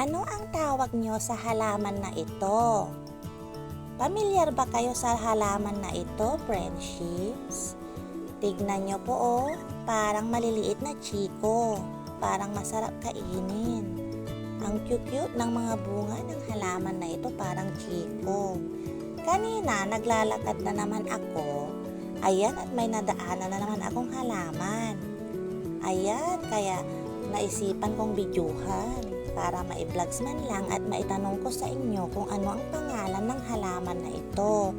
Ano ang tawag nyo sa halaman na ito? Pamilyar ba kayo sa halaman na ito, friendships? Tignan nyo po parang maliliit na chiko. Parang masarap kainin. Ang cute-cute ng mga bunga ng halaman na ito, parang chiko. Kanina, naglalakad na naman ako. Ayan, at may nadaanan na naman akong halaman. Ayan, kaya naisipan kong bidyuhan para ma-vlogs man lang at maitanong ko sa inyo kung ano ang pangalan ng halaman na ito.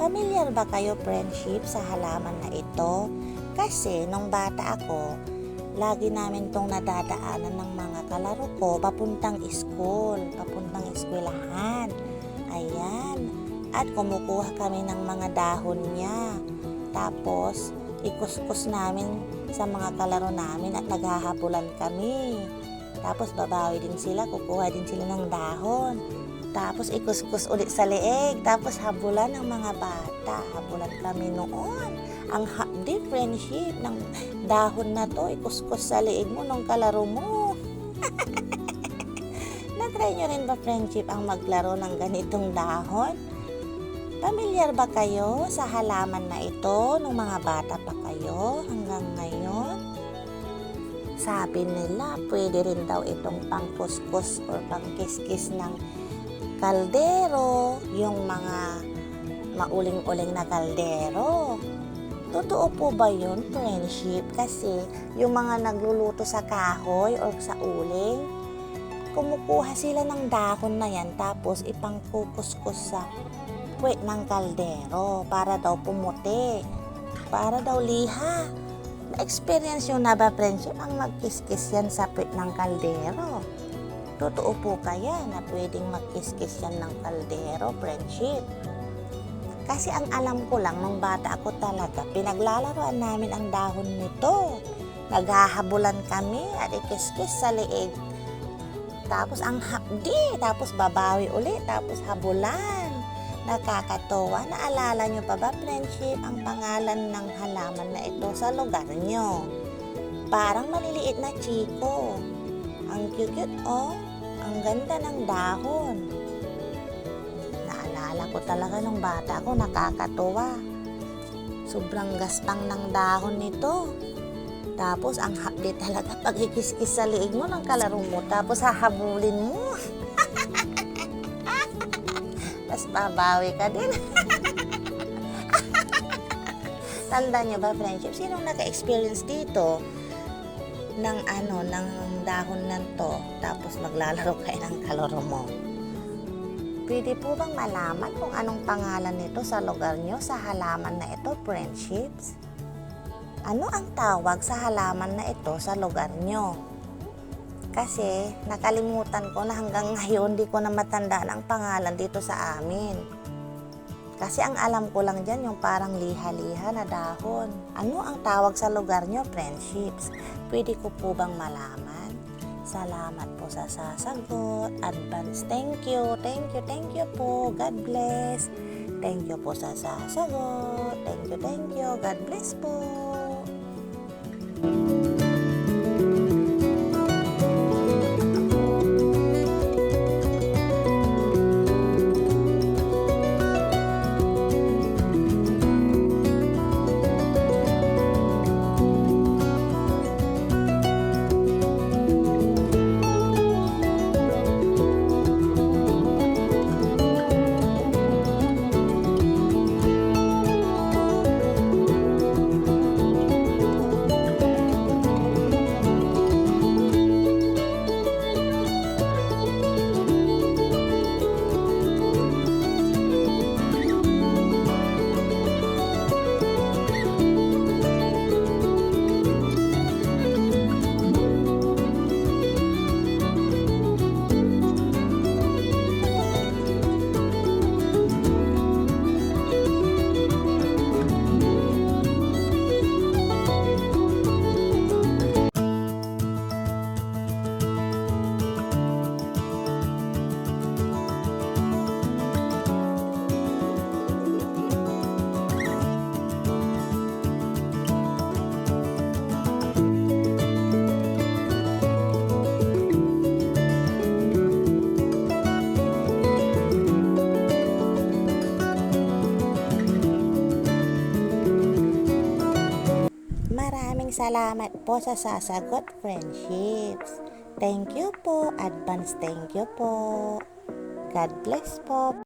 Pamilyar ba kayo, friendship, sa halaman na ito? Kasi nung bata ako, lagi namin tong nadadaanan ng mga kalaro ko papuntang school, papuntang eskwelahan. Ayan, at kumukuha kami ng mga dahon niya. Tapos, ikuskus namin sa mga kalaro namin at naghahabulan kami. Tapos babawi din sila, kukuha din sila ng dahon. Tapos ikuskus ulit sa leeg. Tapos habulan ng mga bata. Habulan kami noon. Ang hapdi, friendship, ng dahon na to, ikuskus sa leeg mo nung kalaro mo. Na-try nyo rin ba, friendship, ang maglaro ng ganitong dahon? Pamilyar ba kayo sa halaman na ito nung mga bata pa kayo hanggang ngayon? Sabi nila, pwede rin daw itong pangkuskus or pangkiskis ng kaldero, yung mga mauling-uling na kaldero. Totoo po ba yun, friendship? Kasi yung mga nagluluto sa kahoy or sa uling, kumukuha sila ng dahon na yan tapos ipangkukuskus sa puwet ng kaldero para daw pumuti, para daw liha. Na-experience nyo na ba, friendship, ang magkiskis yan sa puwet ng kaldero? Totoo po kaya na pwedeng magkiskis yan ng kaldero, friendship? Kasi ang alam ko lang, nung bata ako talaga, pinaglalaroan namin ang dahon nito. Naghahabulan kami at ikiskis sa leeg. Tapos ang hapdi, tapos babawi ulit, tapos habulan. Nakakatawa. Naalala nyo pa ba, friendship, ang pangalan ng halaman na ito sa lugar nyo? Parang maliliit na chiko. Ang cute, ang ganda ng dahon. Naalala ko talaga nung bata ko, nakakatawa. Sobrang gaspang ng dahon nito. Tapos ang hapdi talaga pag ikiskis sa liig mo ng kalaro mo. Tapos hahabulin mo. Tapos babawi ka din. Tanda nyo ba, friendship? Sinong naka-experience dito ng dahon ng to? Tapos maglalaro kayo ng kalaro mo. Pwede po bang malaman kung anong pangalan nito sa lugar nyo, sa halaman na ito, friendships? Ano ang tawag sa halaman na ito sa lugar nyo? Kasi nakalimutan ko na hanggang ngayon di ko na matandaan ang pangalan dito sa amin. Kasi ang alam ko lang dyan yung parang liha-liha na dahon. Ano ang tawag sa lugar nyo, friendships? Pwede ko po bang malaman? Salamat po sa sasagot. Advance thank you. Thank you po. God bless. Thank you po sa sasagot. Thank you. God bless po. salamat po sa sasagot, friendships. Thank you po. Advance thank you po. God bless po.